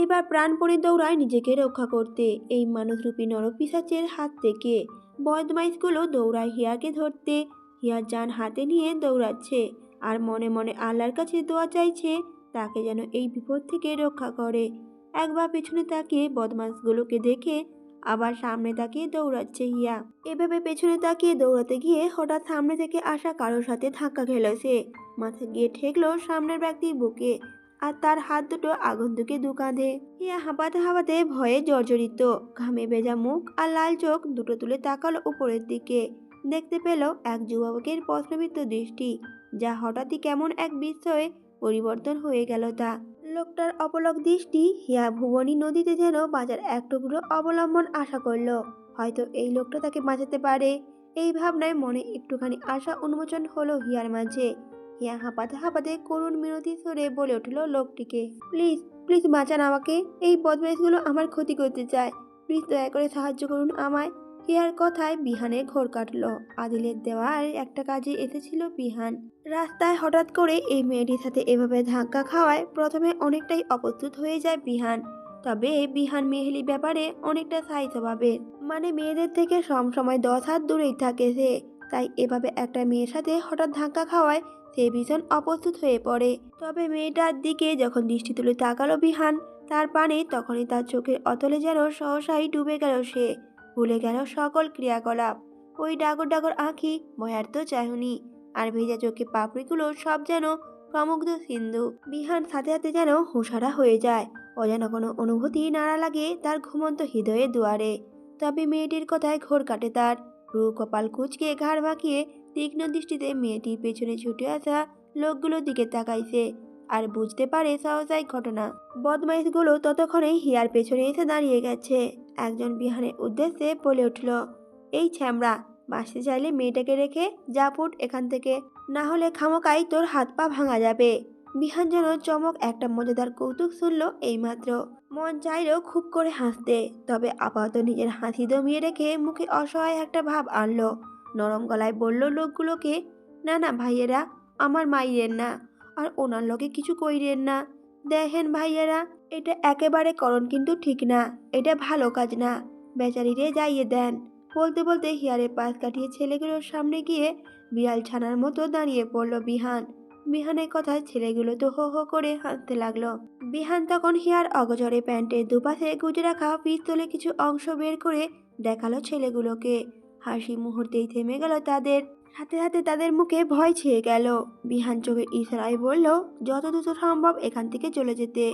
এবার প্রাণপণে দৌড়ায় নিজেকে রক্ষা করতে এই মানুষরূপী নরপিশাচের হাত থেকে। বদমাইশগুলো দৌড়ায় হিয়াকে ধরতে। হিয়ার জান হাতে নিয়ে দৌড়াচ্ছে আর মনে মনে আল্লাহর কাছে দোয়া চাইছে তাকে যেন এই বিপদ থেকে রক্ষা করে। একবার পেছনে তাকিয়ে বদমাইশগুলোকে দেখে আবার সামনে তাকিয়ে দৌড়াচ্ছে হিয়া। এভাবে পেছনে তাকিয়ে দৌড়াতে গিয়ে হঠাৎ সামনে থেকে আসা কারোর সাথে ধাক্কা খেল সে। মাথা গিয়ে ঠেকলো সামনের ব্যক্তির বুকে আর তার হাত দুটো আগন্তুকে দু কাঁধে। হিয়া হাঁপাতে হাঁপাতে ভয়ে জর্জরিত, ঘামে ভেজা মুখ আর লাল চোখ দুটো তুলে তাকালো উপরের দিকে। দেখতে পেল এক যুবকের প্রশ্নবিদ্ধ দৃষ্টি, যা হঠাৎই কেমন এক বিস্ময়ে পরিবর্তন হয়ে গেল তা। লোকটার অপলক দৃষ্টি হিয়া ভুবনী নদীতে যেন বাঁচার এক টুকরো অবলম্বন আশা করল। হয়তো এই লোকটা তাকে বাঁচাতে পারে। এই ভাবনায় মনে একটুখানি আশা উন্মোচন হলো হিয়ার মাঝে। হিয়া হাঁপাতে হাঁপাতে করুণ মিনতি সুরে বলে উঠল লোকটিকে, প্লিজ প্লিজ বাঁচান আমাকে, এই বদমাইশগুলো আমার ক্ষতি করতে চায়, প্লিজ দয়া করে সাহায্য করুন আমায়। হিয়ার কথায় বিহানের ঘোর কাটল। আদিলের দেওয়া আর একটা কাজে এসেছিল বিহান। রাস্তায় হঠাৎ করে এই মেয়েটির সাথে এভাবে ধাক্কা খাওয়ায় প্রথমে অনেকটাই অপ্রস্তুত হয়ে যায় বিহান। তবে বিহান মেহেলি ব্যাপারে অনেকটা সাই স্বভাবের, মানে মেয়েদের থেকে সবসময় 10 হাত দূরেই থাকে সে। তাই এভাবে একটা মেয়ের সাথে হঠাৎ ধাক্কা খাওয়ায় সে ভীষণ অপ্রস্তুত হয়ে পড়ে। তবে মেয়েটার দিকে যখন দৃষ্টি তুলে তাকালো বিহান তার পানে, তখনই তার চোখের অতলে যেন সহসাই ডুবে গেল সে। ভুলে গেল সকল ক্রিয়াকলাপ। ওই ডাগর ডাগর আঁখি, ভয়ার্থ চাহনি আর ভেজা চোখে পাপড়িগুলো সব যেন সমুগ্ধ সিন্ধু। বিহান সাথে সাথে যেন হুঁশারা হয়ে যায়। অজানা কোনো অনুভূতি নাড়া লাগে তার ঘুমন্ত হৃদয়ের দুয়ারে। তবে মেয়েটির কথায় ঘোর কাটে তার। রু কপাল কুঁচকে ঘাড় বাঁকিয়ে তীক্ষ্ণ দৃষ্টিতে মেয়েটির পেছনে ছুটে আসা লোকগুলোর দিকে তাকাইছে আর বুঝতে পারে সহসাই ঘটনা। বদমাইশগুলো ততক্ষণে হিয়ার পেছনে এসে দাঁড়িয়ে গেছে। একজন বিহানের উদ্দেশ্যে বলে উঠল, এই ছ্যামড়া, বাঁচতে চাইলে মেয়েটাকে রেখে যা ফুট এখান থেকে, না হলে খামোকাই তোর হাত পা ভাঙা যাবে। বিহান যেন চমক একটা মজাদার কৌতুক শুনল এইমাত্র। মন চাইল খুব করে হাসতে, তবে আপাতত নিজের হাসি দমিয়ে রেখে মুখে অসহায় একটা ভাব আনলো। নরম গলায় বলল লোকগুলোকে, না না ভাইয়েরা, আমার মাইরেন না, আর ওনার লোকে কিছু কইরেন না। দেখেন ভাইয়েরা, এটা একেবারে করণ কিন্তু ঠিক না, এটা ভালো কাজ না, বেচারিরে যাইয়ে দেন। বলতে বলতে হিয়ারে পাশ কাটিয়ে ছেলেগুলোর সামনে গিয়ে বিড়াল ছানার মতো দাঁড়িয়ে পড়ল বিহান। বিহানের কথায় ছেলেগুলো তো হো হো করে হাসতে লাগলো। বিহান তখন হিয়ার অগজরে প্যান্টের দুপাশে গুজে রাখা পিস্তলে কিছু অংশ বের করে দেখালো ছেলেগুলোকে। হাসি মুহূর্তেই থেমে গেল তাদের, সাথে সাথে তাদের মুখে ভয় ছেয়ে গেল। বিহান চোখের ইশারায় বলল যত দ্রুত সম্ভব এখান থেকে চলে যেতে।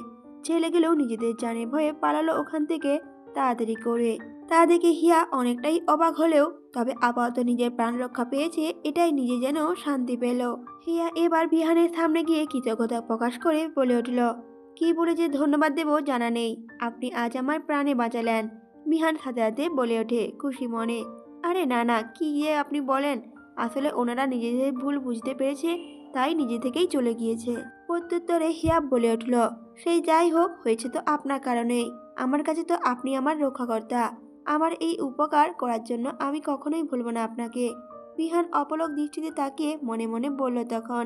ছেলেগুলো নিজেদের জানে ভয়ে পালালো ওখান থেকে তাড়াতাড়ি করে। তা দেখে হিয়া অনেকটাই অবাক হলেও তবে আপাতত নিজের প্রাণ রক্ষা পেয়েছে এটাই নিজে যেন শান্তি পেল। হিয়া এবার বিহানের সামনে গিয়ে কৃতজ্ঞতা প্রকাশ করে বলে উঠল, কি বলে যে ধন্যবাদ দেব জানা নেই, আপনি আজ আমার প্রাণে বাঁচালেন। বিহান সাথে সাথে বলে ওঠে খুশি মনে, আরে না না, কি যে আপনি বলেন, আসলে ওনারা নিজেদের ভুল বুঝতে পেরেছে তাই নিজে থেকেই চলে গিয়েছে। প্রত্যুত্তরে হিয়া বলে উঠল, সেই যাই হোক, হয়েছে তো আপনার কারণেই, আমার কাছে তো আপনি আমার রক্ষাকর্তা। আমার এই উপকার করার জন্য আমি কখনোই ভুলব না আপনাকে। বিহান অপলক দৃষ্টিতে তাকিয়ে মনে মনে বলল তখন,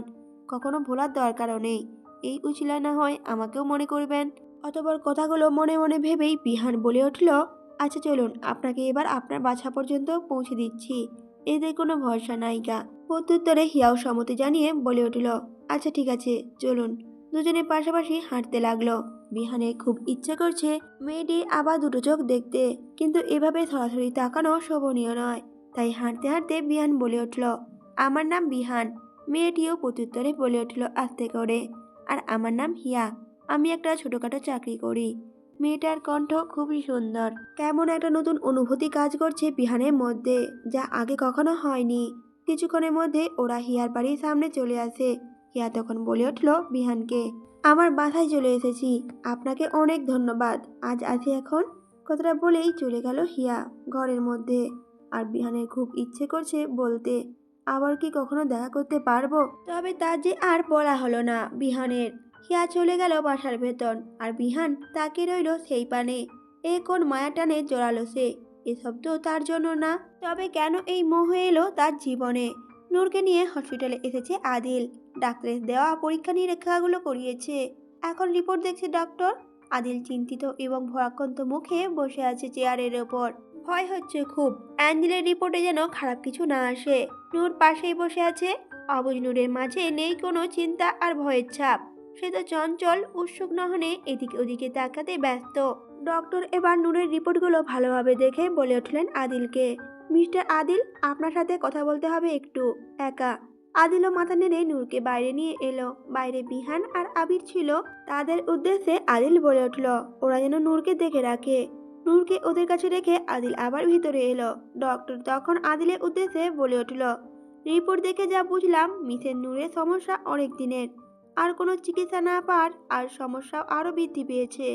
কখনো ভোলার দরকারও নেই, এই উচিলা না হয় আমাকেও মনে করবেন। অতঃপর কথাগুলো মনে মনে ভেবেই বিহান বলে উঠল, আচ্ছা চলুন, আপনাকে এবার আপনার বাসা পর্যন্ত পৌঁছে দিচ্ছি, এদের কোনো ভরসা নাইকা। প্রত্যুত্তরে হিয়াও সম্মতি জানিয়ে বলে উঠল, আচ্ছা ঠিক আছে চলুন। দুজনে পাশাপাশি হাঁটতে লাগলো। বিহানের খুব ইচ্ছে করছে মেয়েটির আবার দুটো চোখ দেখতে, কিন্তু এভাবে সরাসরি তাকানো শোভনীয় নয়। তাই হাঁটতে হাঁটতে বিহান বলে উঠল, আমার নাম বিহান। মেয়েটিও প্রত্যুত্তরে বলে উঠল আস্তে করে, আর আমার নাম হিয়া, আমি একটা ছোটখাটো চাকরি করি। মেয়েটার কণ্ঠ খুবই সুন্দর। কেমন একটা নতুন অনুভূতি কাজ করছে বিহানের মধ্যে, যা আগে কখনো হয়নি। কিছুক্ষণের মধ্যে ওরা হিয়ার বাড়ির সামনে চলে আসে। হিয়া তখন বলে উঠল বিহানকে, আমার বাসায় চলে এসেছি, আপনাকে অনেক ধন্যবাদ, আজ আসি এখন। কথাটা বলেই চলে গেল হিয়া ঘরের মধ্যে। আর বিহানের খুব ইচ্ছে করছে বলতে, আবার কি কখনো দেখা করতে পারবো, তবে তার যে আর বলা হলো না বিহানের। হিয়া চলে গেল বাসার ভেতর, আর বিহান তাকে রইল সেই পানে। এ কোন মায়া টানে জড়ালো সে, এসব তো তার জন্য না। তবে কেন এই মোহ এলো তার জীবনে? নূরকে নিয়ে হসপিটালে এসেছে আদিল, ডাক্তারের দেওয়া পরীক্ষা নিরীক্ষাগুলো করিয়েছে, এখন রিপোর্ট দেখছে ডক্টর। আদিল চিন্তিত এবং ভরাক্রান্ত মুখে বসে আছে চেয়ারের ওপর। ভয় হচ্ছে খুব, অ্যাঞ্জেলের রিপোর্টে যেন খারাপ কিছু না আসে। নূর পাশেই বসে আছে। অবুঝ নূরের মাঝে নেই কোনো চিন্তা আর ভয়ের ছাপ। সে তো চঞ্চল, উৎসুক নহনে এদিকে ওদিকে তাকাতে ব্যস্ত। ডক্টর এবার নূরের রিপোর্টগুলো ভালোভাবে দেখে বলে উঠলেন আদিলকে, মিস্টার আদিল, আপনার সাথে কথা বলতে হবে একটু, একা। আদিলও মাথা নেড়ে নূরকে বাইরে নিয়ে এলো। বাইরে বিহান আর আবির ছিল। তাদের উদ্দেশ্যে আদিল বলে উঠল ওরা যেন নূরকে দেখে রাখে। নূরকে ওদের কাছে রেখে আদিল আবার ভিতরে এলো। ডক্টর তখন আদিলের উদ্দেশ্যে বলে উঠল, রিপোর্ট দেখে যা বুঝলাম মিসেস নূরের সমস্যা অনেক দিনের, আর কোনো চিকিৎসা না পাওয়ার আর সমস্যাও আরও বৃদ্ধি পেয়েছে।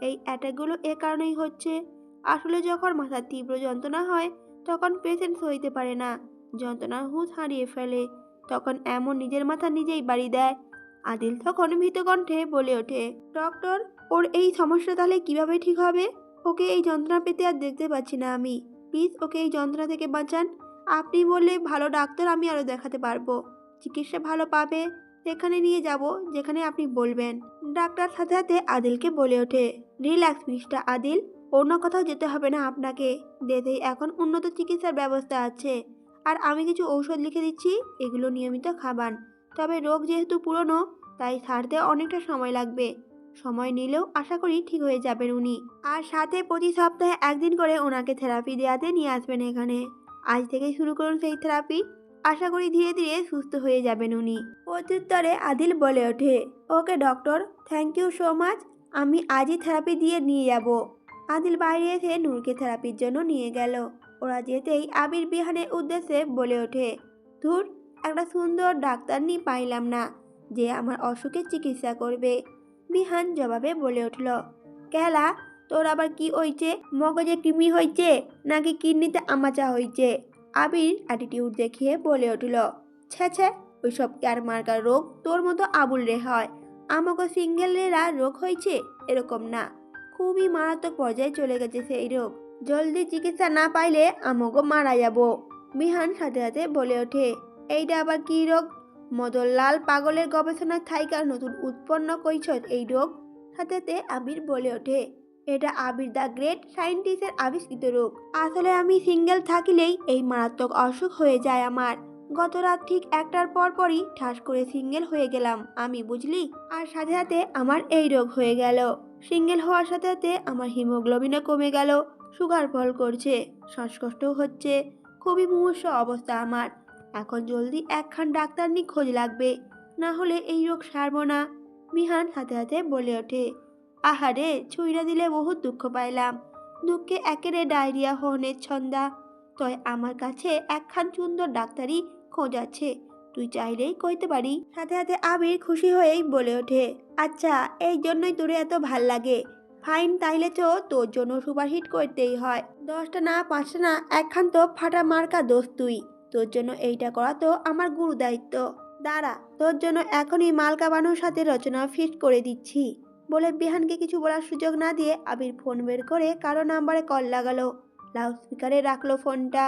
এই অ্যাটাকগুলো এ কারণেই হচ্ছে। আসলে যখন মাথার তীব্র যন্ত্রণা হয় তখন পেশেন্ট সইতে পারে না, যন্ত্রণার হুঁশ হারিয়ে ফেলে, তখন এমন নিজের মাথা নিজেই বাড়ি দেয়। আদিল তখন ভীত কণ্ঠে বলে ওঠে, ডক্টর, ওর এই সমস্যা তাহলে কিভাবে ঠিক হবে? ওকে এই যন্ত্রণা পেতে আর দেখতে পাচ্ছি না আমি। প্লিজ ওকে এই যন্ত্রণা থেকে বাঁচান। আপনি বললে ভালো ডাক্তার আমি আরও দেখাতে পারবো, চিকিৎসা ভালো পাবে। সেখানে নিয়ে যাব যেখানে আপনি বলবেন। ডাক্তার সাথে সাথে আদিলকে বলে ওঠে, রিল্যাক্স মিস্টার আদিল, অন্য কোথাও যেতে হবে না আপনাকে। দেশেই এখন উন্নত চিকিৎসার ব্যবস্থা আছে। আর আমি কিছু ঔষধ লিখে দিচ্ছি, এগুলো নিয়মিত খাবান। তবে রোগ যেহেতু পুরনো, তাই সারতে অনেকটা সময় লাগবে। সময় নিলেও আশা করি ঠিক হয়ে যাবেন উনি। আর সাথে প্রতি সপ্তাহে একদিন করে ওনাকে থেরাপি দেওয়াতে নিয়ে আসবেন এখানে। আজ থেকে শুরু করুন সেই থেরাপি। আশা করি ধীরে ধীরে সুস্থ হয়ে যাবেন উনি। প্রত্যুত্তরে আদিল বলে ওঠে, okay doctor, thank you so much. আমি আজই থেরাপি দিয়ে নিয়ে যাব। আদিল বাইরে এসে নূরকে থেরাপির জন্য নিয়ে গেল। ওরা যেতেই আবির বিহানের উদ্দেশ্যে বলে ওঠে, ধুর, একটা সুন্দর ডাক্তার নি পাইলাম না যে আমার অসুখের চিকিৎসা করবে। বিহান জবাবে বলে উঠল, কেলা, তোর আবার কি হইছে? মগজে কৃমি হইছে নাকি কিডনিতে আমাচা হইছে? আবির অ্যাটিটিউড দেখিয়ে বলে উঠল, ছ্যা ছ্যা, ওইসব ইয়ার মার্কার রোগ তোর মতো আবুল রে হয়। আমাকে সিঙ্গেলেরা রোগ হয়েছে এরকম না, খুবই মারাত্মক পর্যায়ে চলে গেছে সেই রোগ। জলদি চিকিৎসা না পাইলে আমাকে মারা যাব। বিহান সাথে সাথে বলে ওঠে, এইটা আবার কি রোগ? মদন লাল পাগলের গবেষণার থাইকার নতুন উৎপন্ন কইছ এই রোগ? সাথে সাথে আবির বলে ওঠে, এটা আবির দ্য গ্রেট সায়েন্টিস্টের আবিষ্কৃত রোগ। আসলে আমি সিঙ্গেল থাকিলেই এই মারাত্মক অসুখ হয়ে যায় আমার। গত রাত ঠিক একটার পরই ঠাস করে সিঙ্গেল হয়ে গেলাম আমি, বুঝলি? আর সাথে সাথে আমার এই রোগ হয়ে গেল। সিঙ্গেল হওয়ার সাথে সাথে আমার হিমোগ্লোবিনও কমে গেল, সুগার ফল করছে, শ্বাসকষ্টও হচ্ছে, খুবই মুমূর্ষ অবস্থা আমার। এখন জলদি একখান ডাক্তার নি খোঁজ লাগবে, না হলে এই রোগ সারব না। বিহান হাতে হাতে বলে ওঠে, আহারে, ছুঁইরা দিলে বহুত দুঃখ পাইলাম। দুঃখে একেরে ডায়রিয়া হনের ছন্দা। তয় আমার কাছে একখান সুন্দর ডাক্তারই খোঁজ আছে, তুই চাইলেই কইতে পারি। সাথে সাথে আবির খুশি হয়েই বলে ওঠে, আচ্ছা, এই জন্যই তোরে এত ভাল লাগে। ফাইন, তাইলে তো তোর জন্য সুপারহিট করতেই হয়। 10টা না 5টা না, একখান তো ফাটা মার্কা দোষ তুই। তোর জন্য এইটা করা তো আমার গুরু দায়িত্ব। দাঁড়া, তোর জন্য এখনই মালকা বানুর সাথে রচনা ফিট করে দিচ্ছি। বলে বিহানকে কিছু বলার সুযোগ না দিয়ে আবির ফোন বের করে কারো নাম্বারে কল লাগালো। লাউড স্পিকারে রাখলো ফোনটা।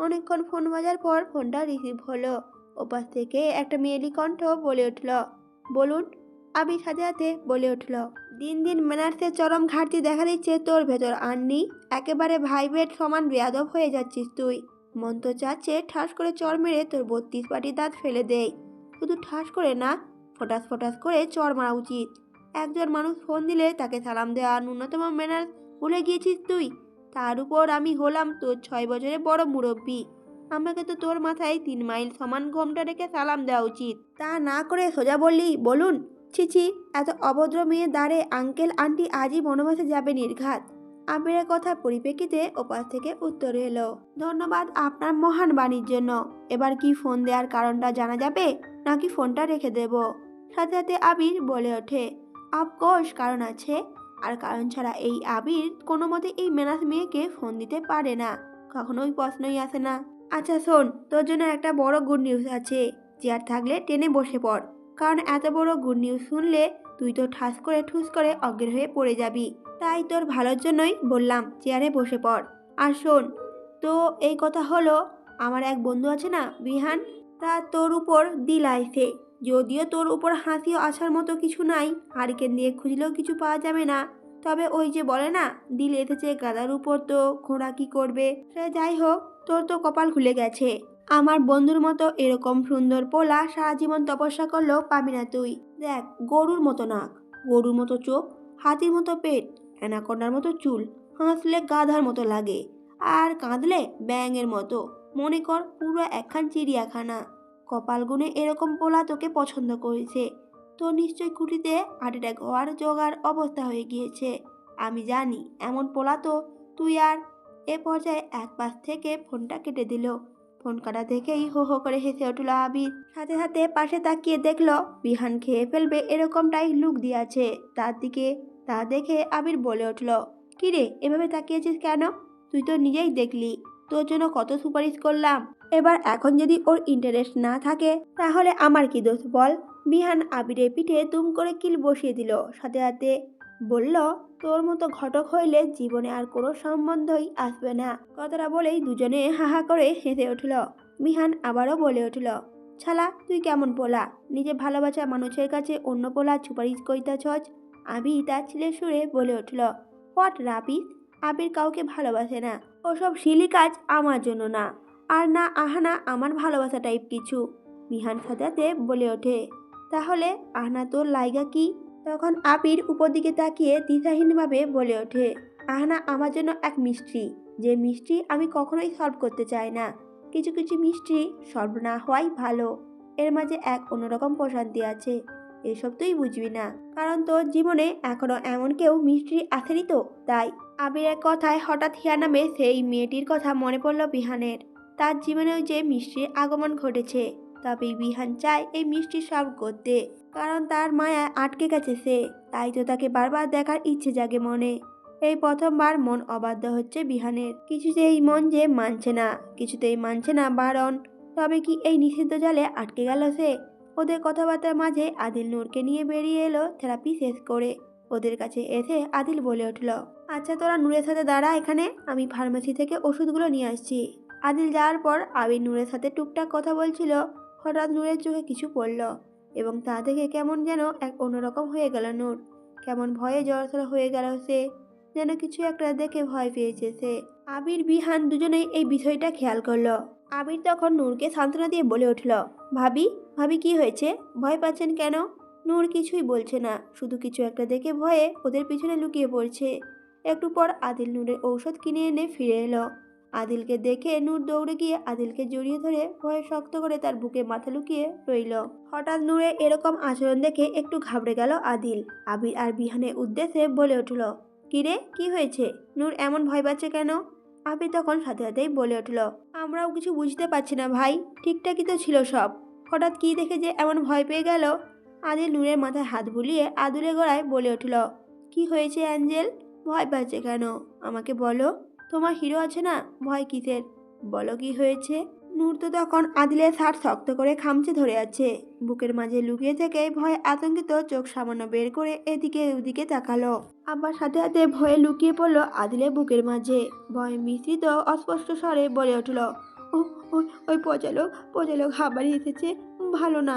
অনেকক্ষণ ফোন বাজার পর ফোনটা রিসিভ হলো। ওপাশ থেকে একটা মেয়েলি কণ্ঠ বলে উঠল, বলুন। আবির সাথে সাথে বলে উঠল, দিন দিন ম্যানার্সের চরম ঘাটতি দেখা দিচ্ছে তোর ভেতর, আননি একেবারে ভাইবেট সমান বেয়াদব হয়ে যাচ্ছিস তুই। মন তো চাচ্ছে ঠাস করে চর মেরে তোর 32 পাটি দাঁত ফেলে দেয়। শুধু ঠাস করে না, ফটাস ফটাস করে চর মারা উচিত। একজন মানুষ ফোন দিলে তাকে সালাম দেওয়া ন্যূনতম ম্যানার্স ভুলে গিয়েছিস তুই। তার উপর আমি হলাম তোর 6 বছরের বড় মুরব্বী। আমাকে তো তোর মাথায় 3 মাইল সমান ঘোমটা রেখে সালাম দেওয়া উচিত। তা না করে সোজা বললি বলুন। ছিছি, এত অভদ্র মেয়ে দাঁড়ে আঙ্কেল আন্টি আজই বনবাসে যাবে নির্ঘাত। আবিরের কথা পরিপ্রেক্ষিতে ওপাশ থেকে উত্তর এলো, ধন্যবাদ আপনার মহান বাণীর জন্য। এবার কি ফোন দেওয়ার কারণটা জানা যাবে নাকি ফোনটা রেখে দেব? সাথে সাথে আবির বলে ওঠে, অফকোর্স কারণ আছে। আর কারণ ছাড়া এই আবির কোনো মতে এই মেনাস মেয়েকে ফোন দিতে পারে না, কখনোই প্রশ্নই আসে না। আচ্ছা শোন, তোর জন্য একটা বড় গুড নিউজ আছে। চেয়ার থাকলে টেনে বসে পড়, কারণ এত বড় গুড নিউজ শুনলে তুই তো ঠাস করে ঠুস করে অজ্ঞান হয়ে পড়ে যাবি। তাই তোর ভালোর জন্যই বললাম চেয়ারে বসে পড়। আর শোন, তো এই কথা হলো, আমার এক বন্ধু আছে না বিহান, তা তোর উপর দিল আইছে। যদিও তোর উপর হাসি আসার মতো কিছু নাই, হারিকেন দিয়ে খুঁজলেও কিছু পাওয়া যাবে না। তবে ওই যে বলে না, দিল এসেছে গাদার উপর তো ঘোড়া কি করবে। সে যাই হোক, তোর তো কপাল খুলে গেছে। আমার বন্ধুর মতো এরকম সুন্দর পোলা সারা জীবন তপস্যা করলেও পাবি না তুই। দেখ, গরুর মতো নাক, গরুর মতো চোখ, হাতির মতো পেট, অ্যানাকোন্ডার মতো চুল, হাসলে গাধার মতো লাগে, আর কাঁদলে ব্যাঙের মতো। মনে কর পুরো একখান চিড়িয়াখানা। কপাল গুনে এরকম পোলা তোকে পছন্দ করেছে। তোর নিশ্চয় কুটিতে হার্ট অ্যাটাক হওয়ার জোগাড় অবস্থা হয়ে গিয়েছে। আমি জানি এমন পোলা তো তুই। আর এ পর্যায়ে এক পাশ থেকে ফোনটা কেটে দিল। ফোন কাটা দেখেই হো হো করে হেসে উঠল আবির। সাথে সাথে পাশে তাকিয়ে দেখলো বিহান খেয়ে ফেলবে এরকমটাই লুক দিয়েছে তার দিকে। তা দেখে আবির বলে উঠল, কিরে এভাবে তাকিয়েছিস কেন? তুই তো নিজেই দেখলি তোর জন্য কত সুপারিশ করলাম। এবার এখন যদি ওর ইন্টারেস্ট না থাকে তাহলে আমার কি দোষ বল? বিহান আবিরের পিঠে দুম করে কিল বসিয়ে দিল। সাথে সাথে বলল, তোর মতো ঘটক হইলে জীবনে আর কোনো সম্বন্ধই আসবে না। কথাটা বলেই দুজনে হাহা করে হেসে উঠল। বিহান আবারও বলে উঠল, ছালা তুই কেমন পোলা, নিজে ভালোবাসা মানুষের কাছে অন্য পোলা সুপারিশ করিতেছস? আবির তার ছেলের সুরে বলে উঠল, হোয়াট রাবিস, আবির কাউকে ভালোবাসে না। ওসব সিলি কাজ আমার জন্য না, আর না আহানা আমার ভালোবাসা টাইপ কিছু। বিহান সাথে বলে ওঠে, তাহলে আহনা তোর লাইগা কি? তখন আবির উপর দিকে তাকিয়ে দ্বিধাহীনভাবে বলে ওঠে, আহনা আমার জন্য এক মিষ্টি, যে মিষ্টি আমি কখনোই সলভ করতে চাই না। কিছু কিছু মিষ্টি সলভ না হওয়াই ভালো। এর মাঝে এক অন্যরকম প্রশান্তি আছে। এসব তুই বুঝবি না, কারণ তোর জীবনে এখনো এমন কেউ মিষ্টি আসেনি তো তাই। আবিরের কথায় হঠাৎ হিয়া নামে সেই মেয়েটির কথা মনে পড়ল বিহানের। তার জীবনেও যে মিষ্টির আগমন ঘটেছে, তবেই বিহান চায় এই মিষ্টি সলভ করতে। কারণ তার মায়া আটকে গেছে সে, তাই তো তাকে বারবার দেখার ইচ্ছে জাগে মনে। এই প্রথমবার মন অবাধ্য হচ্ছে বিহানের। কিছুতেই মন যে কিছুতেই মানছে না বারণ। তবে কি এই নিষিদ্ধ জালে আটকে গেল সে? ওদের কথাবার্তার মাঝে আদিল নূরকে নিয়ে বেরিয়ে এলো থেরাপি শেষ করে। ওদের কাছে এসে আদিল বলে উঠল, আচ্ছা তোরা নূরের সাথে দাঁড়া এখানে, আমি ফার্মেসি থেকে ওষুধগুলো নিয়ে আসছি। আদিল যাওয়ার পর আবির নূরের সাথে টুকটাক কথা বলছিল। হঠাৎ নূরের চোখে কিছু পড়ল এবং তা দেখে কেমন যেন এক অন্যরকম হয়ে গেল নূর। কেমন ভয়ে জড়সড় হয়ে গেল সে, যেন কিছু একটা দেখে ভয় পেয়েছে সে। আবির বিহান দুজনেই এই বিষয়টা খেয়াল করলো। আবির তখন নূরকে সান্ত্বনা দিয়ে বলে উঠল, ভাবি ভাবি কি হয়েছে, ভয় পাচ্ছেন কেন? নূর কিছুই বলছে না, শুধু কিছু একটা দেখে ভয়ে ওদের পিছনে লুকিয়ে পড়ছে। একটু পর আদিল নূরের ঔষধ কিনে এনে ফিরে এলো। আদিলকে দেখে নূর দৌড়ে গিয়ে আদিলকে জড়িয়ে ধরে ভয়ে শক্ত করে তার বুকে মাথা লুকিয়ে রইল। হঠাৎ নূরের এরকম আচরণ দেখে একটু ঘাবড়ে গেল আদিল। আবির আর বিহানের উদ্দেশ্যে বলে উঠল, কিরে কি হয়েছে, নূর এমন ভয় পাচ্ছে কেন? আবির তখন সাথে সাথেই বলে উঠল, আমরাও কিছু বুঝতে পারছি না ভাই, ঠিকঠাকই তো ছিল সব, হঠাৎ কি দেখে যে এমন ভয় পেয়ে গেল। আদিল নূরের মাথায় হাত বুলিয়ে আদুরে গলায় বলে উঠল, কি হয়েছে অ্যাঞ্জেল, ভয় পাচ্ছে কেন? আমাকে বলো, তোমার হিরো আছে না, ভয় কিসের? বলো কি হয়েছে? নূর তো তখন আদিলের শার্ট শক্ত করে খামচে ধরে আছে। বুকের মাঝে লুকিয়ে থেকে ভয়ে আতঙ্কিত চোখ সামান্য বের করে এদিকে ওদিকে তাকালো। আবার সাথে সাথে ভয়ে লুকিয়ে পড়লো আদিলের বুকের মাঝে। ভয় মিশ্রিত অস্পষ্ট স্বরে বলে উঠল, ও ওই পচালো খাবারই এসেছে, ভালো না,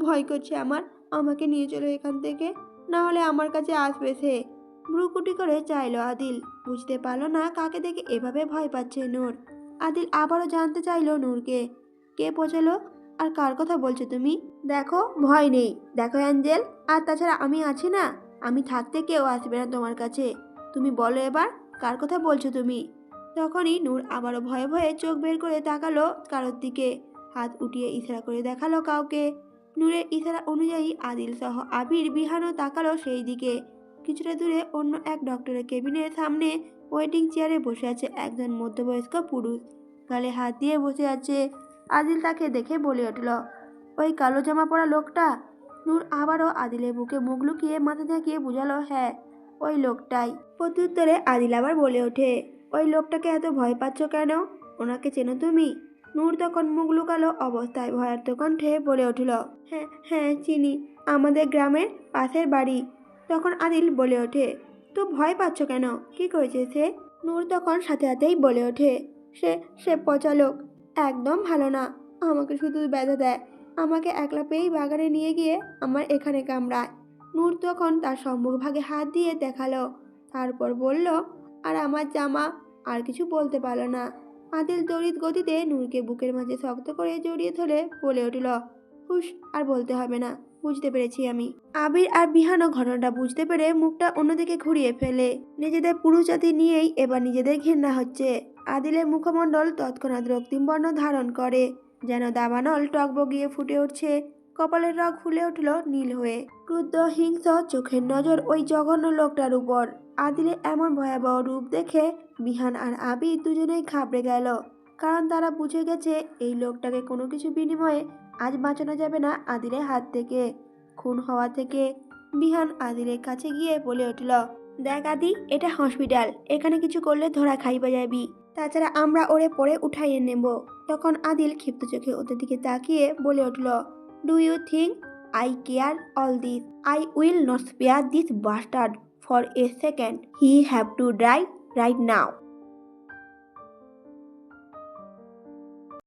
ভয় করছে আমার, আমাকে নিয়ে চলো এখান থেকে, না হলে আমার কাছে আসবে সে। ভ্রুকুটি করে চাইলো আদিল, বুঝতে পারলো না কাকে দেখে এভাবে ভয় পাচ্ছে নূর। আদিল আবারও জানতে চাইলো নূরকে, কে পচালো আর কার কথা বলছো তুমি? দেখো ভয় নেই, দেখো অ্যাঞ্জেল, আর তাছাড়া আমি আছি না, আমি থাকতে কেউ আসবে না তোমার কাছে। তুমি বলো এবার কার কথা বলছো তুমি? তখনই নূর আবারও ভয়ে ভয়ে চোখ বের করে তাকালো কারোর দিকে, হাত উঠিয়ে ইশারা করে দেখালো কাউকে। নূরের ইশারা অনুযায়ী আদিল সহ আবির বিহানও তাকালো সেই দিকে। কিছুটা দূরে অন্য এক ডক্টরের কেবিনের সামনে ওয়েটিং চেয়ারে বসে আছে একজন মধ্যবয়স্ক পুরুষ, গালে হাত দিয়ে বসে আছে। আদিল তাকে দেখে বলে উঠল, ওই কালো জামা পরা লোকটা? নূর আবারও আদিলের বুকে মুখ লুকিয়ে মাথা ঝাঁকিয়ে বুঝালো, হ্যাঁ ওই লোকটাই। প্রত্যুত্তরে আদিল আবার বলে ওঠে, ওই লোকটাকে এত ভয় পাচ্ছ কেন, ওনাকে চেনো তুমি? নূর তখন মুখ লুকালো অবস্থায় ভয়ার্থ কণ্ঠে বলে উঠল, হ্যাঁ হ্যাঁ চিনি, আমাদের গ্রামের পাশের বাড়ি। তখন আদিল বলে ওঠে, তো ভয় পাচ্ছ কেন, কি করেছে সে? নূর তখন সাথে সাথেই বলে ওঠে, সে সে পচা লোক, একদম ভালো না, আমাকে শুধু ব্যথা দেয়, আমাকে একলা পেয়েই বাগানে নিয়ে গিয়ে আমার এখানে কামড়ায়। নূর তখন তার সম্মুখভাগে হাত দিয়ে দেখালো, তারপর বলল, আর আমার জামা। আর কিছু বলতে পারল না। আদিল তড়িৎ গতিতে নূরকে বুকের মাঝে শক্ত করে জড়িয়ে ধরে বলে উঠল, হুশ, আর বলতে হবে না, বুঝতে পেরেছি আমি। আবির আর বিহানও ঘটনাটা বুঝতে পেরে মুখটা অন্যদিকে ঘুরিয়ে ফেলে। নিজেদের পুরুষ জাতি নিয়েই এবার নিজেদের ঘৃণা হচ্ছে। আদিলের মুখমণ্ডল তৎক্ষণাৎ রক্তিম বর্ণ ধারণ করে, যেন দাবানল টকবগিয়ে ফুটে উঠছে। কপালের রগ ফুলে উঠল নীল হয়ে। ক্রুদ্ধ হিংস্র চোখের নজর ওই জঘন্য লোকটার উপর। আদিলের এমন ভয়াবহ রূপ দেখে বিহান আর আবির দুজনেই ঘাবড়ে গেল, কারণ তারা বুঝে গেছে এই লোকটাকে কোনো কিছু বিনিময়ে আজ বাঁচানো যাবে না আদিলের হাত থেকে, খুন হওয়া থেকে। বিহান আদিলের কাছে গিয়ে বলে উঠল, দেখ আদি, এটা হসপিটাল, এখানে কিছু করলে ধরা খাইবা যাবি, তাছাড়া আমরা ওরে পরে উঠাইয়ে নেব। তখন আদিল ক্ষিপ্ত চোখে ওদের দিকে তাকিয়ে বলে উঠল, do you think I care all this? I will not spare this bastard for a second. He have to die right now.